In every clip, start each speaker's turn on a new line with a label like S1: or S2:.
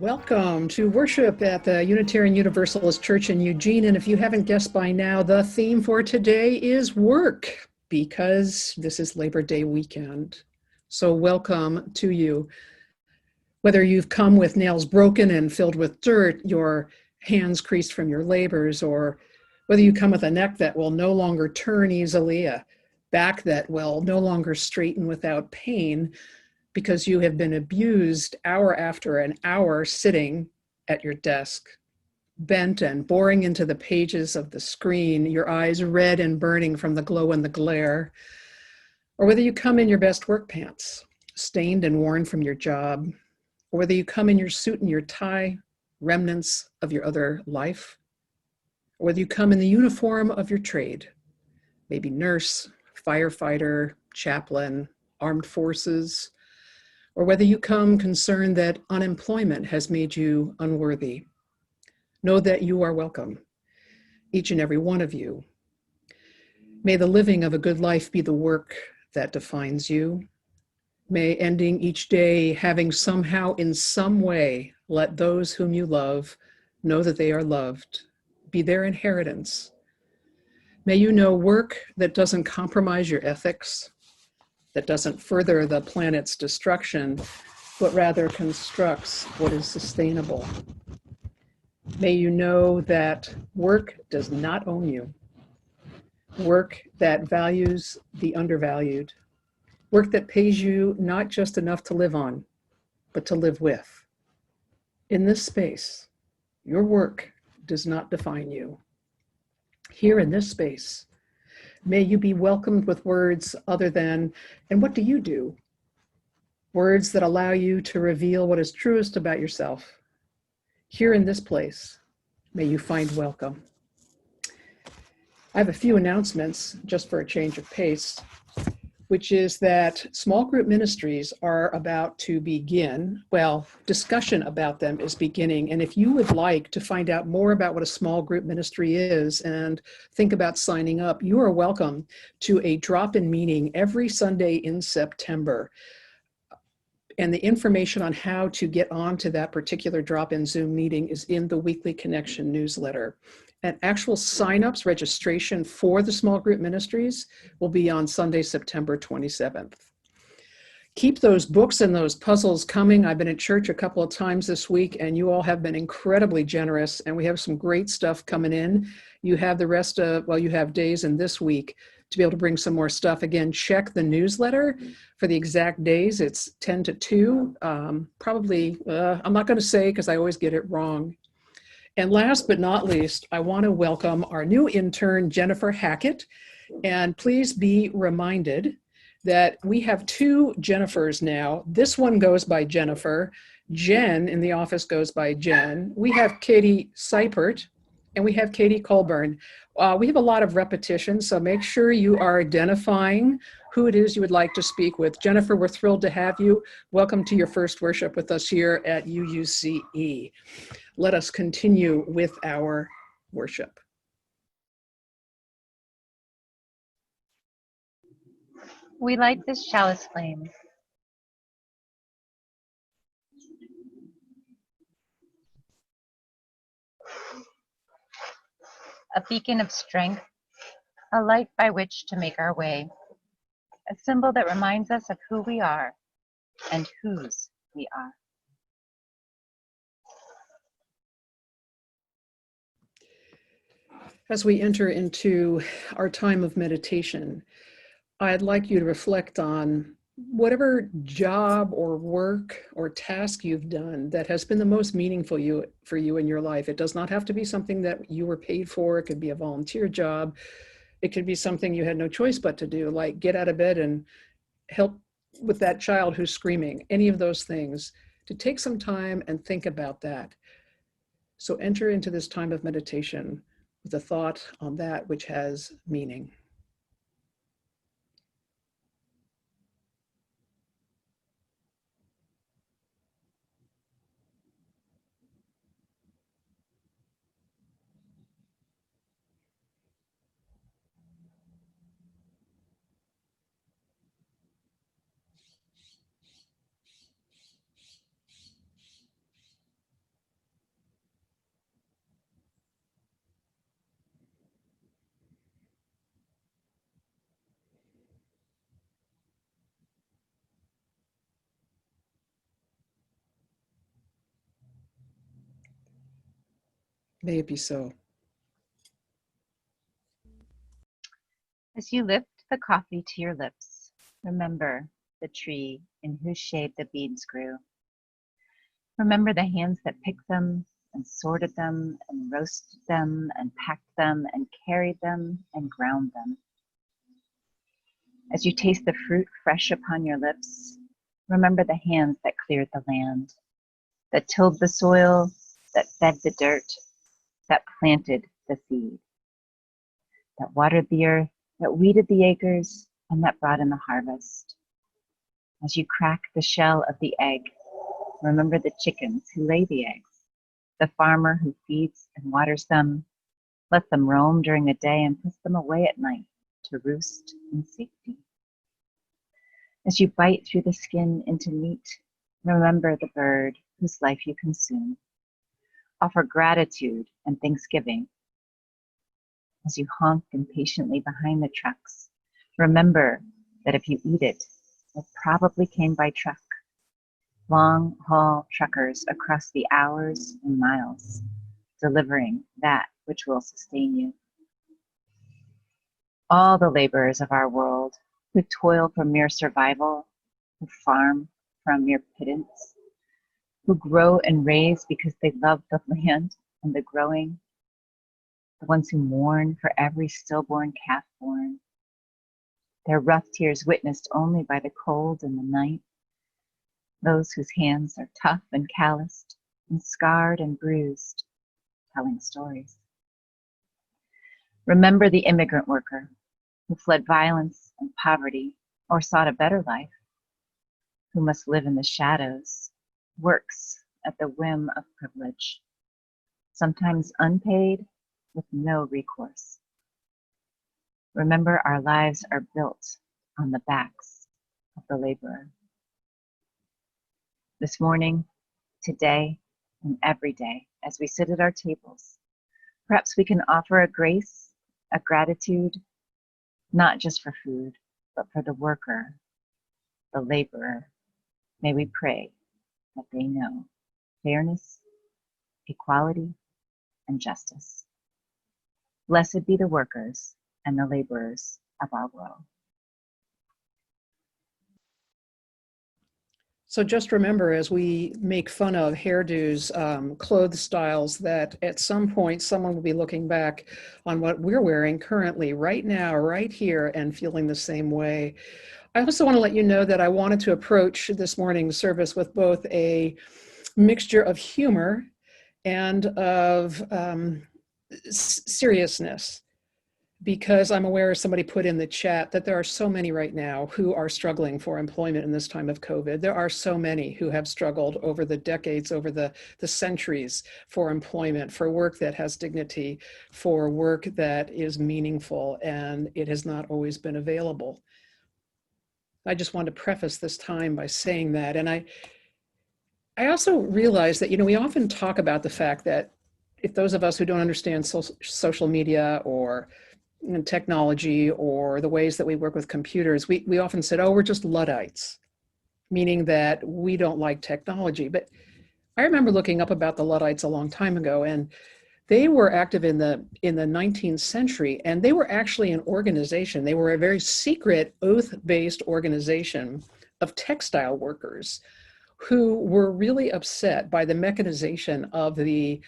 S1: Welcome to worship at the Unitarian Universalist Church in Eugene. And if you haven't guessed by now, the theme for today is work, because this is Labor Day weekend. So welcome to you. Whether you've come with nails broken and filled with dirt, your hands creased from your labors, or whether you come with a neck that will no longer turn easily, a back that will no longer straighten without pain, because you have been abused hour after an hour sitting at your desk, bent and boring into the pages of the screen, your eyes red and burning from the glow and the glare, or whether you come in your best work pants, stained and worn from your job, or whether you come in your suit and your tie, remnants of your other life, or whether you come in the uniform of your trade, maybe nurse, firefighter, chaplain, armed forces, or whether you come concerned that unemployment has made you unworthy. Know that you are welcome, each and every one of you. May the living of a good life be the work that defines you. May ending each day having somehow in some way let those whom you love know that they are loved, be their inheritance. May you know work that doesn't compromise your ethics, that doesn't further the planet's destruction, but rather constructs what is sustainable. May you know that work does not own you. Work that values the undervalued. Work that pays you not just enough to live on, but to live with. In this space, your work does not define you. Here in this space, may you be welcomed with words other than, and what do you do? Words that allow you to reveal what is truest about yourself. Here in this place, may you find welcome. I have a few announcements just for a change of pace, which is that small group ministries are about to begin. Well, discussion about them is beginning. And if you would like to find out more about what a small group ministry is and think about signing up, you are welcome to a drop-in meeting every Sunday in September. And the information on how to get onto that particular drop-in Zoom meeting is in the Weekly Connection newsletter. And actual signups, registration for the small group ministries will be on Sunday, September 27th. Keep those books and those puzzles coming. I've been at church a couple of times this week, and you all have been incredibly generous, and we have some great stuff coming in. You have the rest of, well, you have days in this week to be able to bring some more stuff. Again, check the newsletter for the exact days. It's 10 to 2, probably, I'm not going to say because I always get it wrong. And last but not least, I want to welcome our new intern, Jennifer Hackett. And please be reminded that we have 2 Jennifers now. This one goes by Jennifer. Jen in the office goes by Jen. We have Katie Seipert, and we have Katie Colburn. We have a lot of repetition, so make sure you are identifying who it is you would like to speak with. Jennifer, we're thrilled to have you. Welcome to your first worship with us here at UUCE. Let us continue with our worship.
S2: We light this chalice flame. A beacon of strength, a light by which to make our way, a symbol that reminds us of who we are and whose we are.
S1: As we enter into our time of meditation, I'd like you to reflect on whatever job or work or task you've done that has been the most meaningful for you in your life. It does not have to be something that you were paid for. It could be a volunteer job. It could be something you had no choice but to do, like get out of bed and help with that child who's screaming, any of those things, to take some time and think about that. So enter into this time of meditation with a thought on that which has meaning. May it be so.
S2: As you lift the coffee to your lips, remember the tree in whose shade the beans grew. Remember the hands that picked them and sorted them and roasted them and packed them and carried them and ground them. As you taste the fruit fresh upon your lips, remember the hands that cleared the land, that tilled the soil, that fed the dirt, that planted the seed, that watered the earth, that weeded the acres, and that brought in the harvest. As you crack the shell of the egg, remember the chickens who lay the eggs, the farmer who feeds and waters them, lets them roam during the day and puts them away at night to roost in safety. As you bite through the skin into meat, remember the bird whose life you consume. Offer gratitude and thanksgiving. As you honk impatiently behind the trucks, remember that if you eat it, it probably came by truck. Long-haul truckers across the hours and miles, delivering that which will sustain you. All the laborers of our world who toil for mere survival, who farm from mere pittance, who grow and raise because they love the land and the growing, the ones who mourn for every stillborn calf born, their rough tears witnessed only by the cold and the night, those whose hands are tough and calloused and scarred and bruised, telling stories. Remember the immigrant worker who fled violence and poverty or sought a better life, who must live in the shadows, works at the whim of privilege, sometimes unpaid with no recourse. Remember our lives are built on the backs of the laborer. This morning, today, and every day, as we sit at our tables, perhaps we can offer a grace, a gratitude, not just for food, but for the worker, the laborer. May we pray that they know fairness, equality, and justice. Blessed be the workers and the laborers of our world.
S1: So just remember, as we make fun of hairdos, clothes styles, that at some point someone will be looking back on what we're wearing currently, right now, right here, and feeling the same way. I also want to let you know that I wanted to approach this morning's service with both a mixture of humor and of seriousness, because I'm aware somebody put in the chat that there are so many right now who are struggling for employment in this time of COVID. There are so many who have struggled over the decades, over the centuries, for employment, for work that has dignity, for work that is meaningful, and it has not always been available. I just want to preface this time by saying that. And I also realize that, we often talk about the fact that if those of us who don't understand social media or technology or the ways that we work with computers, we often said, oh, we're just Luddites, meaning that we don't like technology. But I remember looking up about the Luddites a long time ago, and they were active in the 19th century, and they were actually an organization. They were a very secret, oath-based organization of textile workers who were really upset by the mechanization of the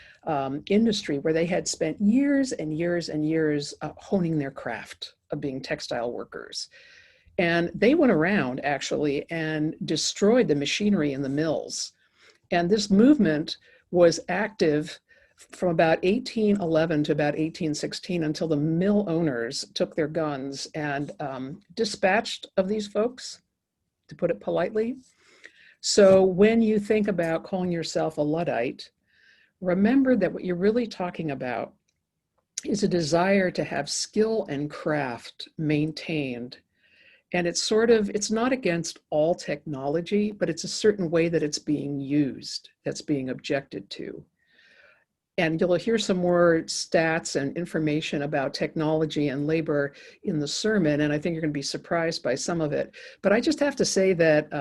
S1: industry, where they had spent years and years and years honing their craft of being textile workers. And they went around actually and destroyed the machinery in the mills. And this movement was active from about 1811 to about 1816 until the mill owners took their guns and dispatched of these folks, to put it politely. So when you think about calling yourself a Luddite, remember that what you're really talking about is a desire to have skill and craft maintained. And it's not against all technology, but it's a certain way that it's being used that's being objected to. And you'll hear some more stats and information about technology and labor in the sermon, and I think you're going to be surprised by some of it. But I just have to say that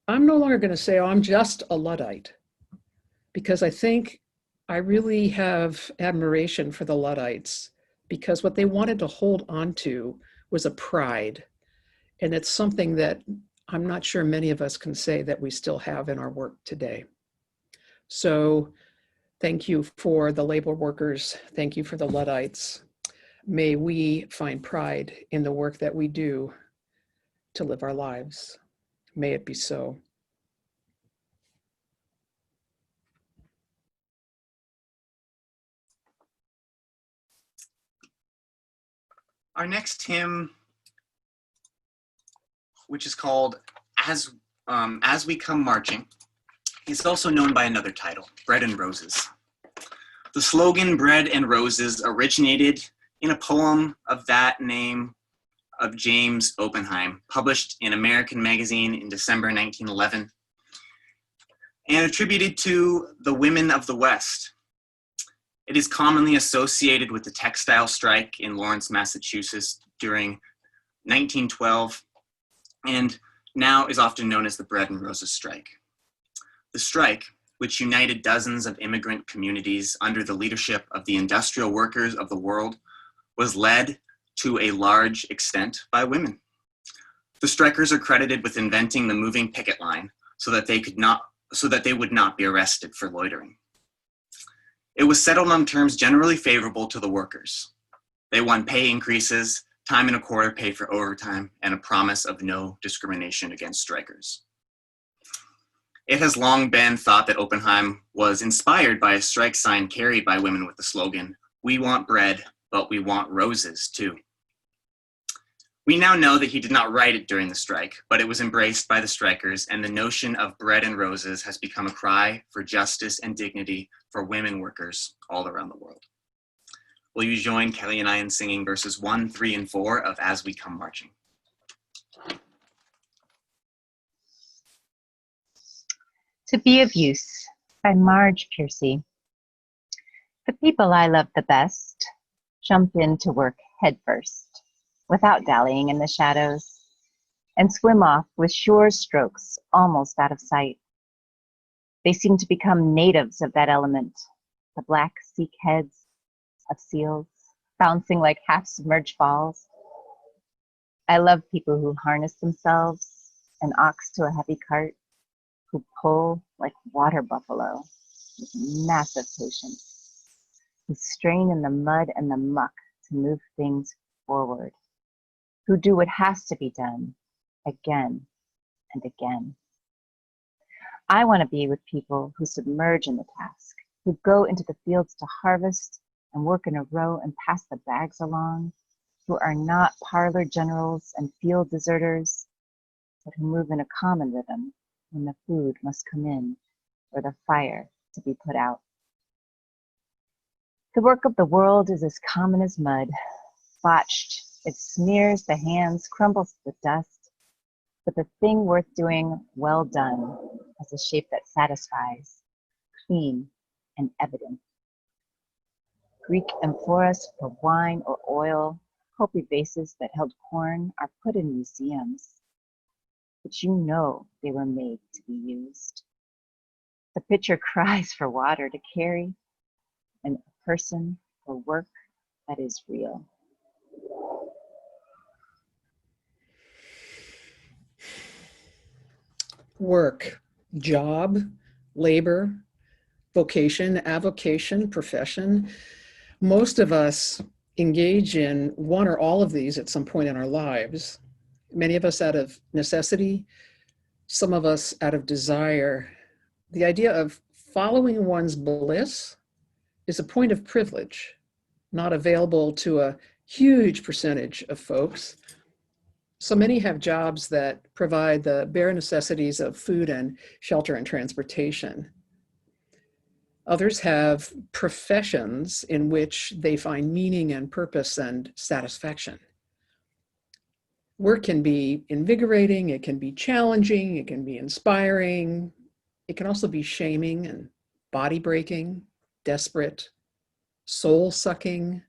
S1: I'm no longer going to say, oh, I'm just a Luddite, because I think I really have admiration for the Luddites because what they wanted to hold on to was a pride. And it's something that I'm not sure many of us can say that we still have in our work today. So thank you for the labor workers. Thank you for the Luddites. May we find pride in the work that we do to live our lives. May it be so.
S3: Our next hymn, which is called As We Come Marching, is also known by another title, Bread and Roses. The slogan Bread and Roses originated in a poem of that name of James Oppenheim, published in American Magazine in December 1911, and attributed to the women of the West. It is commonly associated with the textile strike in Lawrence, Massachusetts during 1912, and now is often known as the Bread and Roses strike. The strike, which united dozens of immigrant communities under the leadership of the industrial workers of the world, was led to a large extent by women. The strikers are credited with inventing the moving picket line so that they would not be arrested for loitering. It was settled on terms generally favorable to the workers. They won pay increases, time and a quarter pay for overtime, and a promise of no discrimination against strikers. It has long been thought that Oppenheim was inspired by a strike sign carried by women with the slogan, "We want bread, but we want roses too." We now know that he did not write it during the strike, but it was embraced by the strikers, and the notion of bread and roses has become a cry for justice and dignity for women workers all around the world. Will you join Kelly and I in singing verses 1, 3, and 4 of As We Come Marching?
S2: To Be of Use by Marge Piercy. The people I love the best jump into work headfirst, without dallying in the shadows, and swim off with sure strokes almost out of sight. They seem to become natives of that element, the black seek heads of seals, bouncing like half-submerged balls. I love people who harness themselves, an ox to a heavy cart, who pull like water buffalo with massive patience, who strain in the mud and the muck to move things forward, who do what has to be done again and again. I want to be with people who submerge in the task, who go into the fields to harvest and work in a row and pass the bags along, who are not parlor generals and field deserters, but who move in a common rhythm when the food must come in or the fire to be put out. The work of the world is as common as mud, botched. It smears the hands, crumbles to dust, but the thing worth doing well done has a shape that satisfies, clean and evident. Greek amphoras for wine or oil, Hopi vases that held corn are put in museums, but you know they were made to be used. The pitcher cries for water to carry, and a person for work that is real.
S1: Work, job, labor, vocation, avocation, profession. Most of us engage in one or all of these at some point in our lives. Many of us out of necessity, some of us out of desire. The idea of following one's bliss is a point of privilege, not available to a huge percentage of folks. So many have jobs that provide the bare necessities of food and shelter and transportation. Others have professions in which they find meaning and purpose and satisfaction. Work can be invigorating, it can be challenging, it can be inspiring. It can also be shaming and body breaking, desperate, soul-sucking,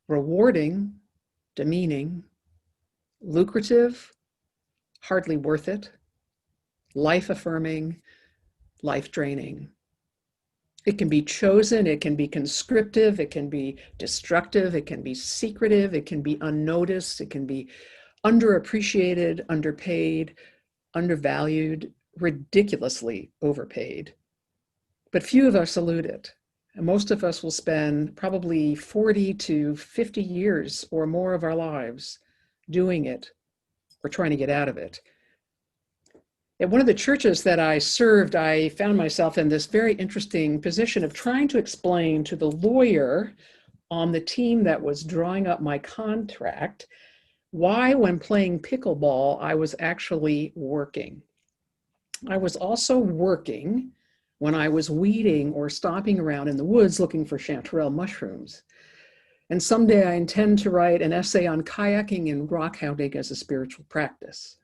S1: rewarding, demeaning, lucrative, hardly worth it, life-affirming, life-draining. It can be chosen, it can be conscriptive, it can be destructive, it can be secretive, it can be unnoticed, it can be underappreciated, underpaid, undervalued, ridiculously overpaid. But few of us elude it. And most of us will spend probably 40 to 50 years or more of our lives doing it or trying to get out of it. At one of the churches that I served, I found myself in this very interesting position of trying to explain to the lawyer on the team that was drawing up my contract why, when playing pickleball, I was actually working. I was also working when I was weeding or stomping around in the woods looking for chanterelle mushrooms. And someday I intend to write an essay on kayaking and rock hounding as a spiritual practice.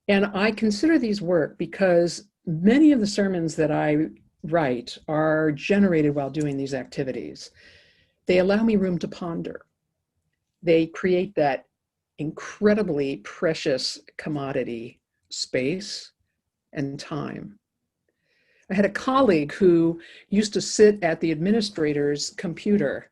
S1: And I consider these work because many of the sermons that I write are generated while doing these activities. They allow me room to ponder. They create that incredibly precious commodity, space and time. I had a colleague who used to sit at the administrator's computer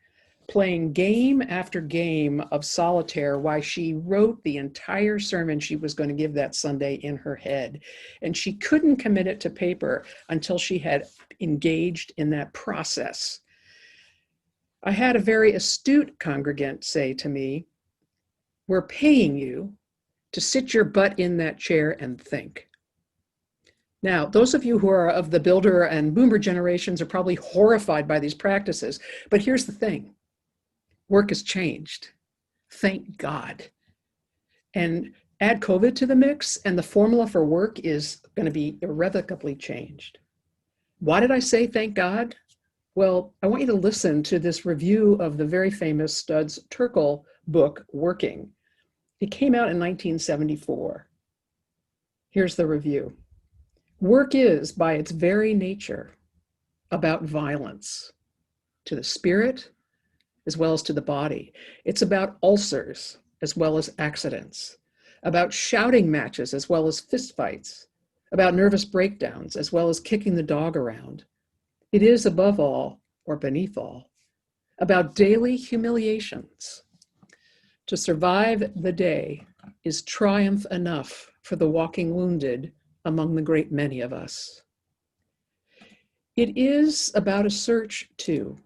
S1: playing game after game of solitaire while she wrote the entire sermon she was going to give that Sunday in her head. And she couldn't commit it to paper until she had engaged in that process. I had a very astute congregant say to me, "We're paying you to sit your butt in that chair and think." Now, those of you who are of the builder and boomer generations are probably horrified by these practices, but here's the thing. Work has changed. Thank God. And add COVID to the mix, and the formula for work is going to be irrevocably changed. Why did I say thank God? Well, I want you to listen to this review of the very famous Studs Terkel book, Working. It came out in 1974. Here's the review. Work is, by its very nature, about violence to the spirit as well as to the body. It's about ulcers as well as accidents, about shouting matches as well as fistfights, about nervous breakdowns as well as kicking the dog around. It is above all, or beneath all, about daily humiliations. To survive the day is triumph enough for the walking wounded among the great many of us. It is about a search, too,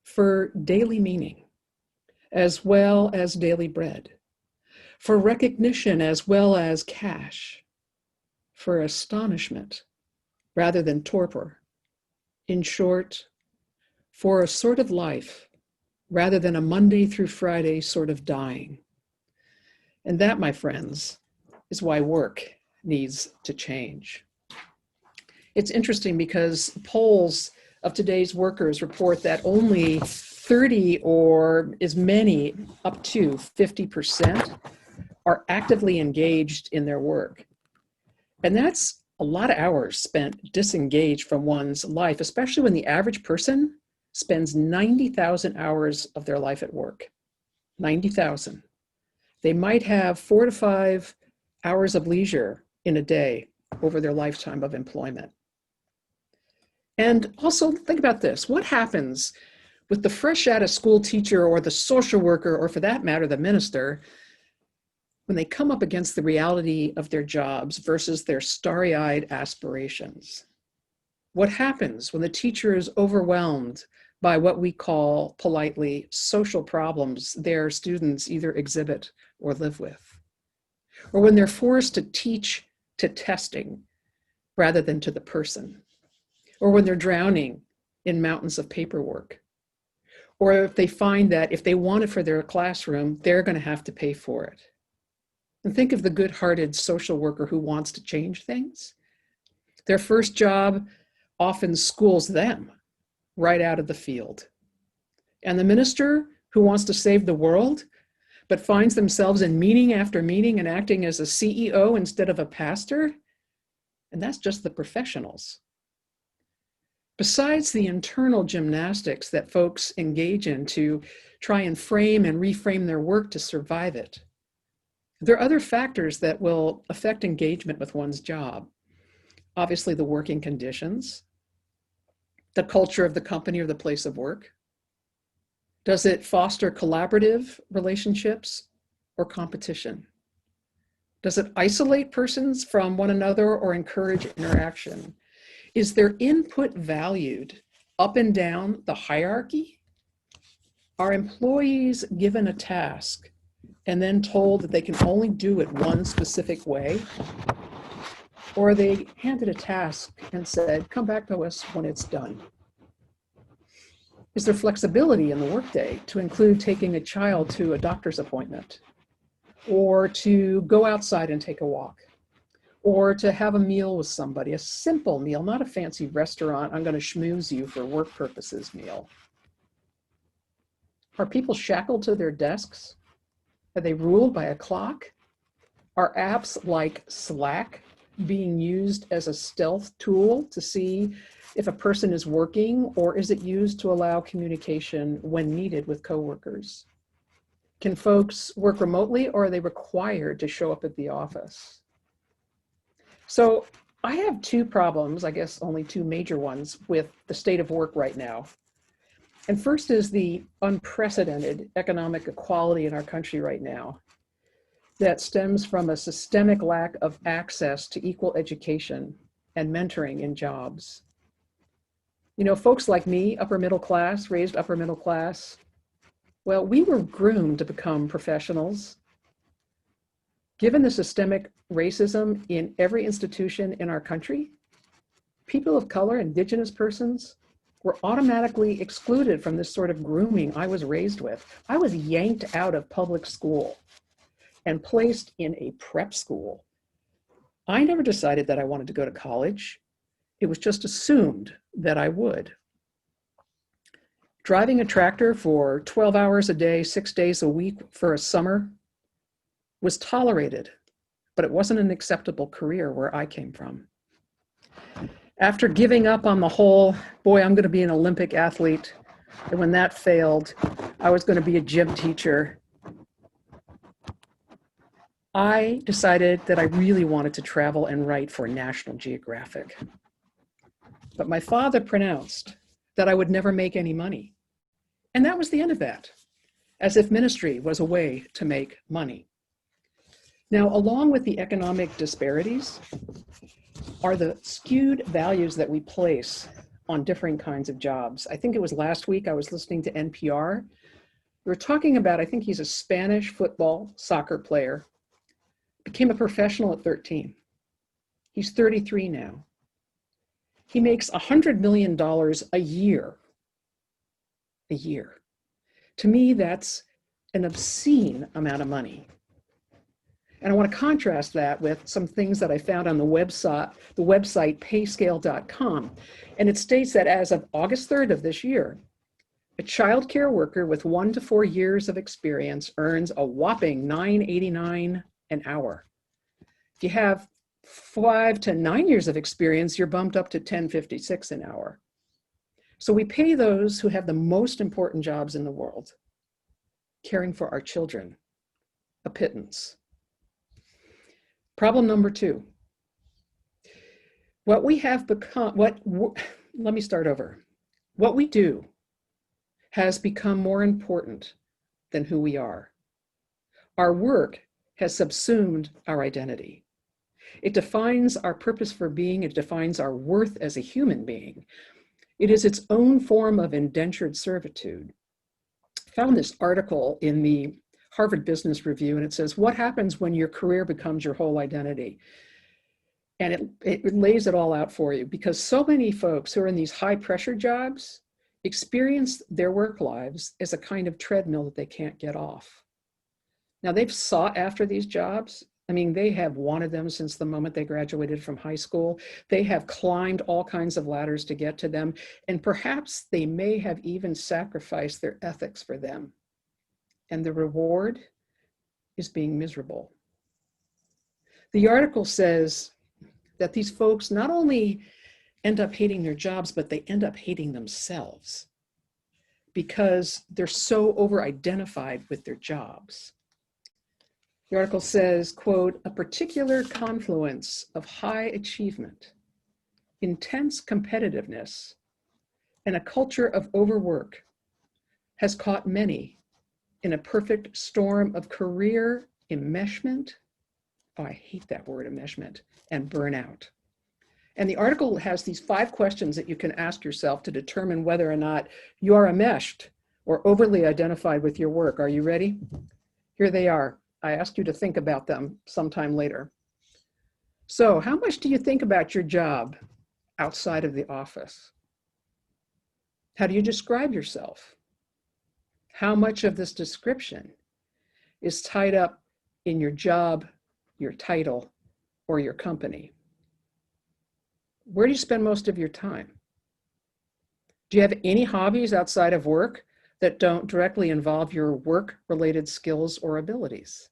S1: for daily meaning, as well as daily bread, for recognition as well as cash, for astonishment rather than torpor. In short, for a sort of life rather than a Monday through Friday sort of dying. And that, my friends, is why work needs to change. It's interesting because polls of today's workers report that only 30 or as many up to 50% are actively engaged in their work. And that's a lot of hours spent disengaged from one's life, especially when the average person spends 90,000 hours of their life at work. 90,000. They might have 4 to 5 hours of leisure in a day over their lifetime of employment. And also think about this. What happens with the fresh out of school teacher or the social worker, or for that matter, the minister, when they come up against the reality of their jobs versus their starry-eyed aspirations? What happens when the teacher is overwhelmed by what we call politely social problems their students either exhibit or live with? Or when they're forced to teach to testing rather than to the person? Or when they're drowning in mountains of paperwork? Or if they find that if they want it for their classroom, they're going to have to pay for it. And think of the good-hearted social worker who wants to change things. Their first job often schools them right out of the field. And the minister who wants to save the world, but finds themselves in meeting after meeting and acting as a CEO instead of a pastor, and that's just the professionals. Besides the internal gymnastics that folks engage in to try and frame and reframe their work to survive it, there are other factors that will affect engagement with one's job. Obviously, the working conditions, the culture of the company or the place of work? Does it foster collaborative relationships or competition? Does it isolate persons from one another or encourage interaction? Is their input valued up and down the hierarchy? Are employees given a task and then told that they can only do it one specific way? Or are they handed a task and said, come back to us when it's done? Is there flexibility in the workday to include taking a child to a doctor's appointment, or to go outside and take a walk, or to have a meal with somebody, a simple meal, not a fancy restaurant, I'm going to schmooze you for work purposes meal? Are people shackled to their desks? Are they ruled by a clock? Are apps like Slack being used as a stealth tool to see if a person is working, or is it used to allow communication when needed with coworkers? Can folks work remotely, or are they required to show up at the office? So I have two problems, I guess only two major ones, with the state of work right now. And first is the unprecedented economic equality in our country right now that stems from a systemic lack of access to equal education and mentoring in jobs. You know, folks like me, upper middle class, raised upper middle class, well, we were groomed to become professionals. Given the systemic racism in every institution in our country, people of color, indigenous persons, were automatically excluded from this sort of grooming I was raised with. I was yanked out of public school and placed in a prep school. I never decided that I wanted to go to college. It was just assumed that I would. Driving a tractor for 12 hours a day, 6 days a week for a summer was tolerated, but it wasn't an acceptable career where I came from. After giving up on the whole, boy, I'm going to be an Olympic athlete, and when that failed, I was going to be a gym teacher, I decided that I really wanted to travel and write for National Geographic. But my father pronounced that I would never make any money. And that was the end of that, as if ministry was a way to make money. Now, along with the economic disparities are the skewed values that we place on different kinds of jobs. I think it was last week I was listening to NPR. We were talking about, I think he's a Spanish football soccer player, became a professional at 13. He's 33 now. He makes $100 million a year. A year. To me, that's an obscene amount of money. And I want to contrast that with some things that I found on the website payscale.com. And it states that as of August 3rd of this year, a child care worker with 1 to 4 years of experience earns a whopping $9.89 an hour. If you have 5 to 9 years of experience, you're bumped up to $10.56 an hour. So we pay those who have the most important jobs in the world, caring for our children, a pittance. Problem number 2. What we have become, let me start over. What we do has become more important than who we are. Our work has subsumed our identity. It defines our purpose for being. It defines our worth as a human being. It is its own form of indentured servitude. I found this article in the Harvard Business Review, and it says, what happens when your career becomes your whole identity? And it lays it all out for you, because so many folks who are in these high pressure jobs experience their work lives as a kind of treadmill that they can't get off. Now, they've sought after these jobs. I mean, they have wanted them since the moment they graduated from high school. They have climbed all kinds of ladders to get to them, and perhaps they may have even sacrificed their ethics for them. And the reward is being miserable. The article says that these folks not only end up hating their jobs, but they end up hating themselves because they're so over-identified with their jobs. The article says, quote, a particular confluence of high achievement, intense competitiveness, and a culture of overwork has caught many in a perfect storm of career enmeshment. Oh, I hate that word, enmeshment, and burnout. And the article has these 5 questions that you can ask yourself to determine whether or not you are enmeshed or overly identified with your work. Are you ready? Here they are. I asked you to think about them sometime later. So, how much do you think about your job outside of the office? How do you describe yourself? How much of this description is tied up in your job, your title, or your company? Where do you spend most of your time? Do you have any hobbies outside of work that don't directly involve your work-related skills or abilities?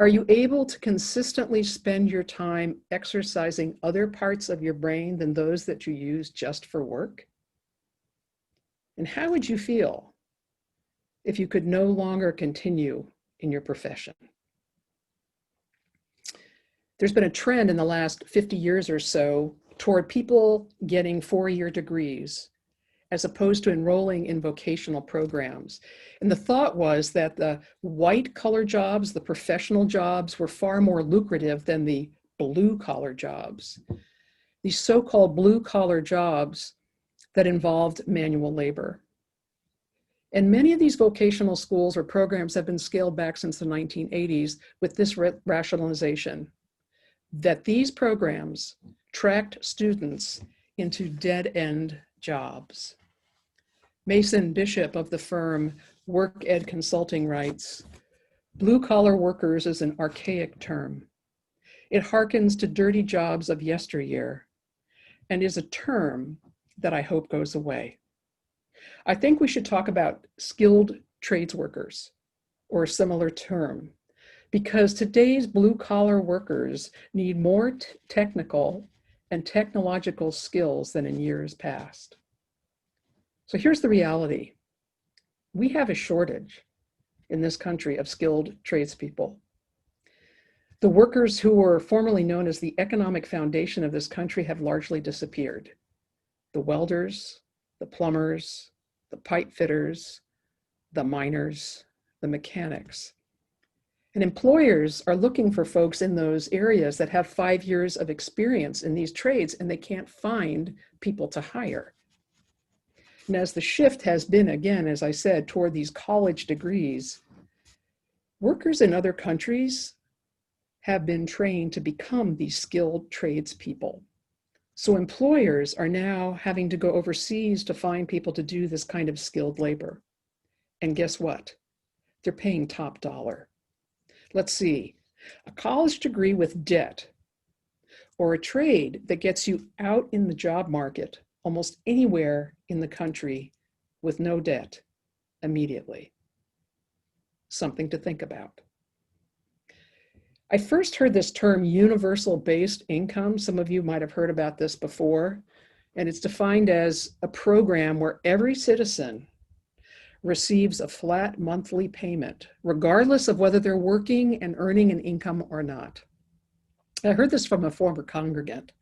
S1: Are you able to consistently spend your time exercising other parts of your brain than those that you use just for work? And how would you feel if you could no longer continue in your profession? There's been a trend in the last 50 years or so toward people getting 4-year degrees as opposed to enrolling in vocational programs. And the thought was that the white-collar jobs, the professional jobs, were far more lucrative than the blue-collar jobs. These so-called blue-collar jobs that involved manual labor. And many of these vocational schools or programs have been scaled back since the 1980s with this rationalization, that these programs tracked students into dead-end jobs. Mason Bishop of the firm Work Ed Consulting writes, "Blue-collar workers is an archaic term. It harkens to dirty jobs of yesteryear and is a term that I hope goes away. I think we should talk about skilled trades workers or a similar term, because today's blue-collar workers need more technical and technological skills than in years past." So here's the reality. We have a shortage in this country of skilled tradespeople. The workers who were formerly known as the economic foundation of this country have largely disappeared. The welders, the plumbers, the pipe fitters, the miners, the mechanics. And employers are looking for folks in those areas that have 5 years of experience in these trades, and they can't find people to hire. And as the shift has been, again, as I said, toward these college degrees, workers in other countries have been trained to become these skilled tradespeople. So employers are now having to go overseas to find people to do this kind of skilled labor. And guess what? They're paying top dollar. Let's see, a college degree with debt or a trade that gets you out in the job market almost anywhere in the country with no debt immediately. Something to think about. I first heard this term universal based income. Some of you might have heard about this before, and it's defined as a program where every citizen receives a flat monthly payment, regardless of whether they're working and earning an income or not. I heard this from a former congregant,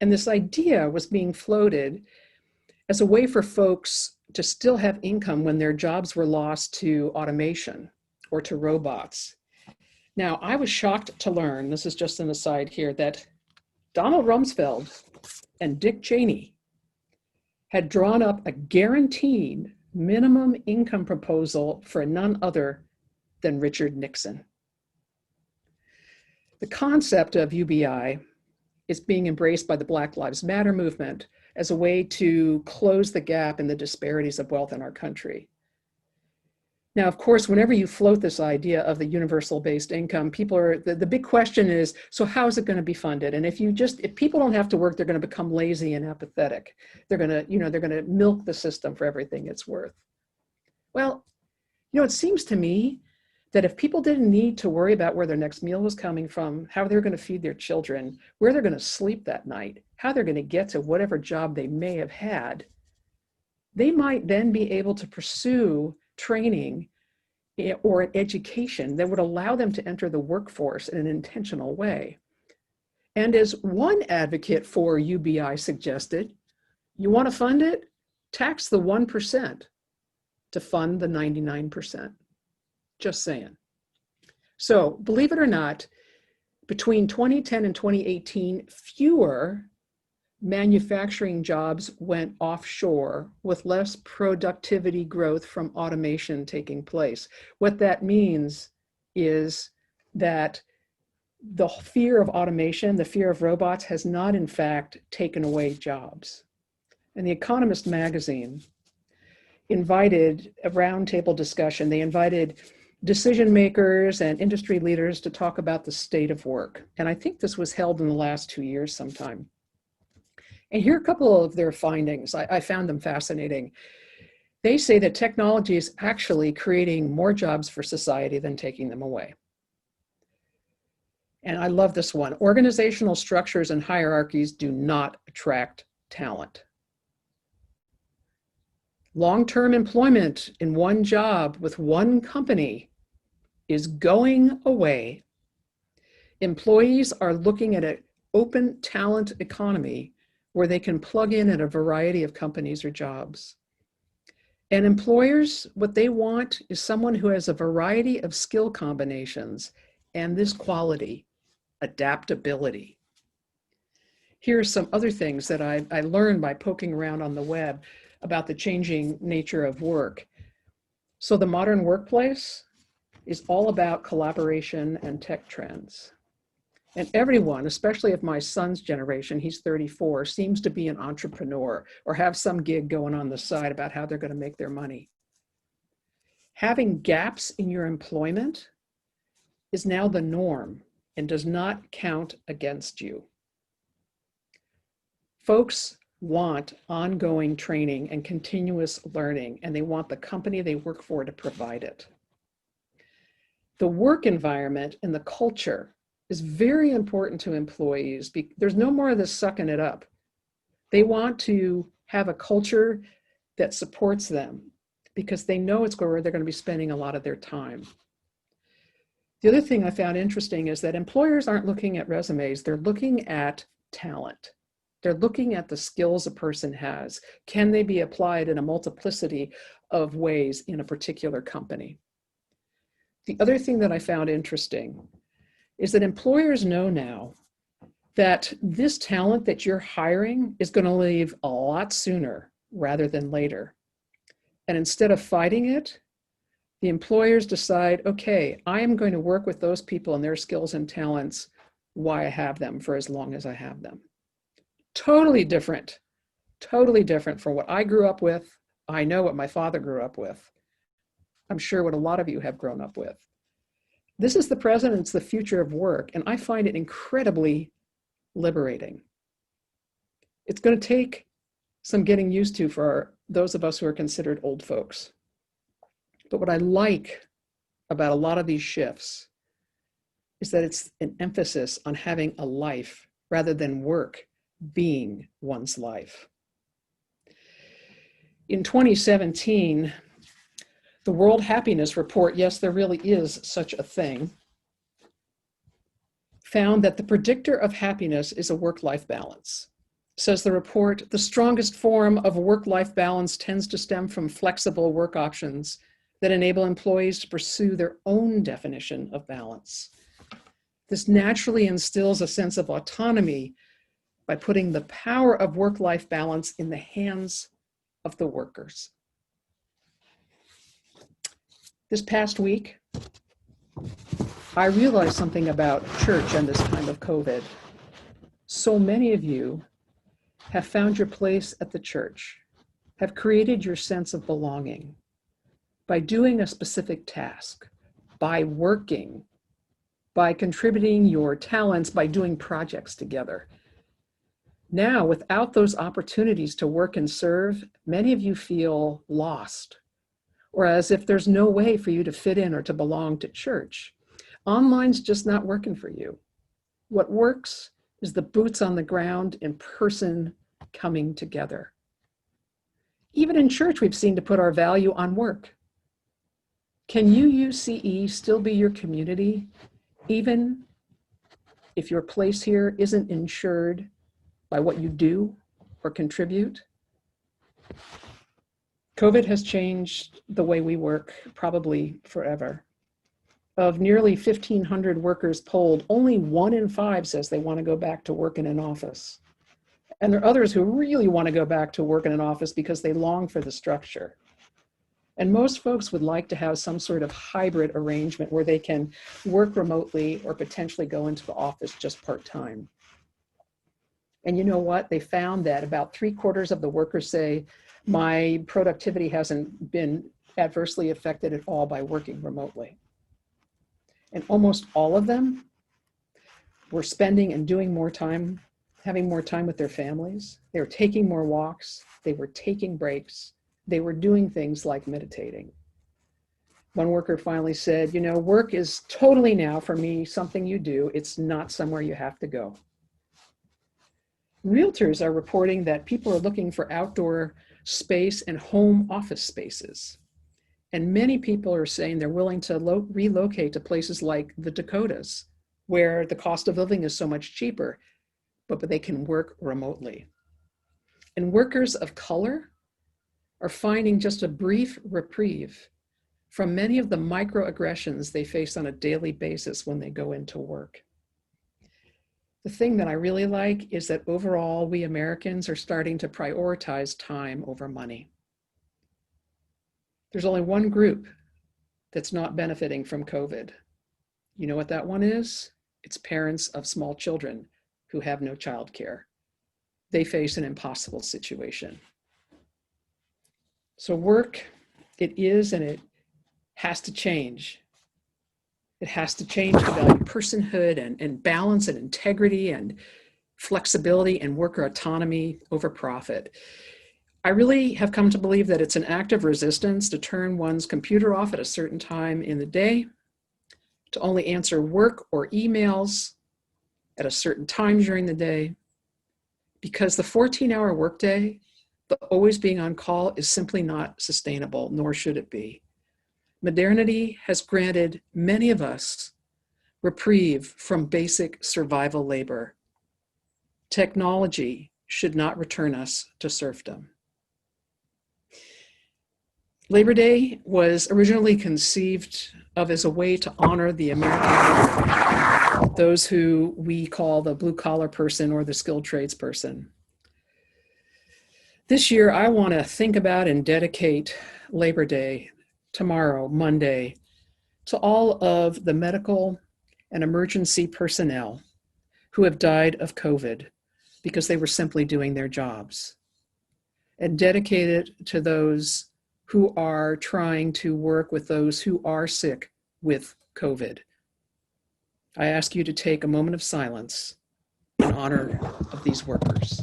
S1: and this idea was being floated as a way for folks to still have income when their jobs were lost to automation or to robots. Now, I was shocked to learn, this is just an aside here, that Donald Rumsfeld and Dick Cheney had drawn up a guaranteed minimum income proposal for none other than Richard Nixon. The concept of UBI is being embraced by the Black Lives Matter movement as a way to close the gap in the disparities of wealth in our country. Now, of course, whenever you float this idea of the universal based income, people are, the big question is, so how is it going to be funded? And if people don't have to work, they're going to become lazy and apathetic. They're going to milk the system for everything it's worth. Well, it seems to me that if people didn't need to worry about where their next meal was coming from, how they're going to feed their children, where they're going to sleep that night, how they're going to get to whatever job they may have had, they might then be able to pursue training or an education that would allow them to enter the workforce in an intentional way. And as one advocate for UBI suggested, You want to fund it? Tax the 1% to fund the 99%. Just saying. So believe it or not, between 2010 and 2018, fewer manufacturing jobs went offshore with less productivity growth from automation taking place. What that means is that the fear of automation, the fear of robots has not in fact taken away jobs. And The Economist magazine invited a roundtable discussion. They invited decision makers and industry leaders to talk about the state of work. And I think this was held in the last 2 years sometime. And here are a couple of their findings. I found them fascinating. They say that technology is actually creating more jobs for society than taking them away. And I love this one. Organizational structures and hierarchies do not attract talent. Long-term employment in one job with one company is going away. Employees are looking at an open talent economy where they can plug in at a variety of companies or jobs. And employers, what they want is someone who has a variety of skill combinations and this quality, adaptability. Here's some other things that I learned by poking around on the web about the changing nature of work. So the modern workplace is all about collaboration and tech trends. And everyone, especially of my son's generation, he's 34, seems to be an entrepreneur or have some gig going on the side about how they're going to make their money. Having gaps in your employment is now the norm and does not count against you. Folks want ongoing training and continuous learning, and they want the company they work for to provide it. The work environment and the culture is very important to employees. There's no more of this sucking it up. They want to have a culture that supports them because they know it's where they're going to be spending a lot of their time. The other thing I found interesting is that employers aren't looking at resumes, they're looking at talent. They're looking at the skills a person has. Can they be applied in a multiplicity of ways in a particular company? The other thing that I found interesting is that employers know now that this talent that you're hiring is going to leave a lot sooner rather than later. And instead of fighting it, the employers decide, okay, I am going to work with those people and their skills and talents while I have them for as long as I have them. Totally different from what I grew up with. I know what my father grew up with. I'm sure what a lot of you have grown up with. This is the present and it's the future of work, and I find it incredibly liberating. It's going to take some getting used to for those of us who are considered old folks. But what I like about a lot of these shifts is that it's an emphasis on having a life rather than work being one's life. In 2017, the World Happiness Report, yes, there really is such a thing, found that the predictor of happiness is a work-life balance. Says the report, the strongest form of work-life balance tends to stem from flexible work options that enable employees to pursue their own definition of balance. This naturally instills a sense of autonomy by putting the power of work-life balance in the hands of the workers. This past week, I realized something about church and this time of COVID. So many of you have found your place at the church, have created your sense of belonging by doing a specific task, by working, by contributing your talents, by doing projects together. Now, without those opportunities to work and serve, many of you feel lost, or as if there's no way for you to fit in or to belong to church. Online's just not working for you. What works is the boots on the ground in person coming together. Even in church, we've seen to put our value on work. Can UUCE still be your community, even if your place here isn't insured by what you do or contribute? COVID has changed the way we work probably forever. Of nearly 1,500 workers polled, only 1 in 5 says they want to go back to work in an office. And there are others who really want to go back to work in an office because they long for the structure. And most folks would like to have some sort of hybrid arrangement where they can work remotely or potentially go into the office just part-time. And you know what? They found that about 3/4 of the workers say, my productivity hasn't been adversely affected at all by working remotely. And almost all of them were spending and doing more time, having more time with their families. They were taking more walks. They were taking breaks. They were doing things like meditating. One worker finally said, you know, work is totally now for me something you do. It's not somewhere you have to go. Realtors are reporting that people are looking for outdoor space and home office spaces. And many people are saying they're willing to relocate to places like the Dakotas, where the cost of living is so much cheaper, but they can work remotely. And workers of color are finding just a brief reprieve from many of the microaggressions they face on a daily basis when they go into work. The thing that I really like is that overall, we Americans are starting to prioritize time over money. There's only one group that's not benefiting from COVID. You know what that one is? It's parents of small children who have no childcare. They face an impossible situation. So work, it is and it has to change. It has to change to value personhood and balance and integrity and flexibility and worker autonomy over profit. I really have come to believe that it's an act of resistance to turn one's computer off at a certain time in the day, to only answer work or emails at a certain time during the day, because the 14-hour workday, the always being on call, is simply not sustainable, nor should it be. Modernity has granted many of us reprieve from basic survival labor. Technology should not return us to serfdom. Labor Day was originally conceived of as a way to honor the American worker, those who we call the blue-collar person or the skilled trades person. This year, I want to think about and dedicate Labor Day, tomorrow, Monday, to all of the medical and emergency personnel who have died of COVID because they were simply doing their jobs, and dedicate it to those who are trying to work with those who are sick with COVID. I ask you to take a moment of silence in honor of these workers.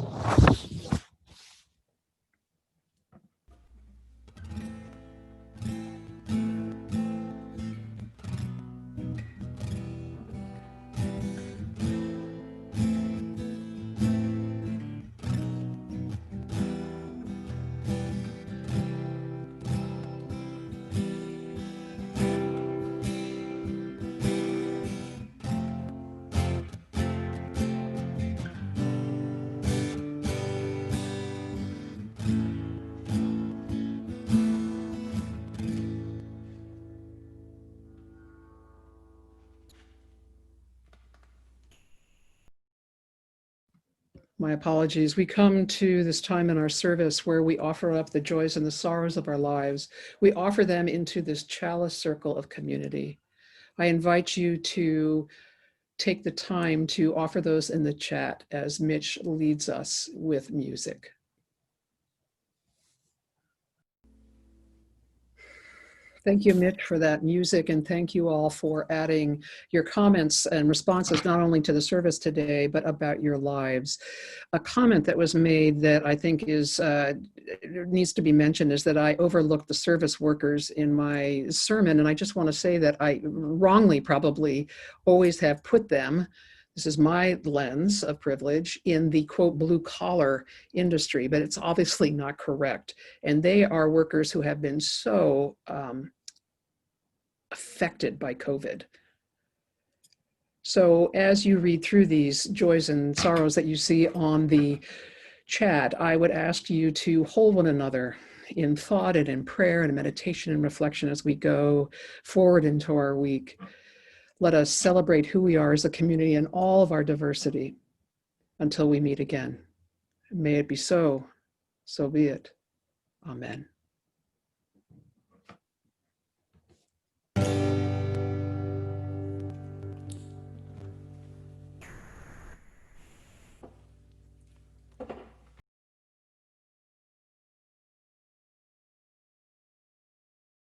S1: My apologies. We come to this time in our service where we offer up the joys and the sorrows of our lives. We offer them into this chalice circle of community. I invite you to take the time to offer those in the chat as Mitch leads us with music. Thank you, Mitch, for that music, and thank you all for adding your comments and responses not only to the service today, but about your lives. A comment that was made that I think is needs to be mentioned is that I overlooked the service workers in my sermon, and I just want to say that I wrongly probably always have put them, this is my lens of privilege, in the quote blue collar industry, but it's obviously not correct. And they are workers who have been so affected by COVID. So as you read through these joys and sorrows that you see on the chat, I would ask you to hold one another in thought and in prayer and meditation and reflection as we go forward into our week. Let us celebrate who we are as a community and all of our diversity until we meet again. May it be so, so be it. Amen.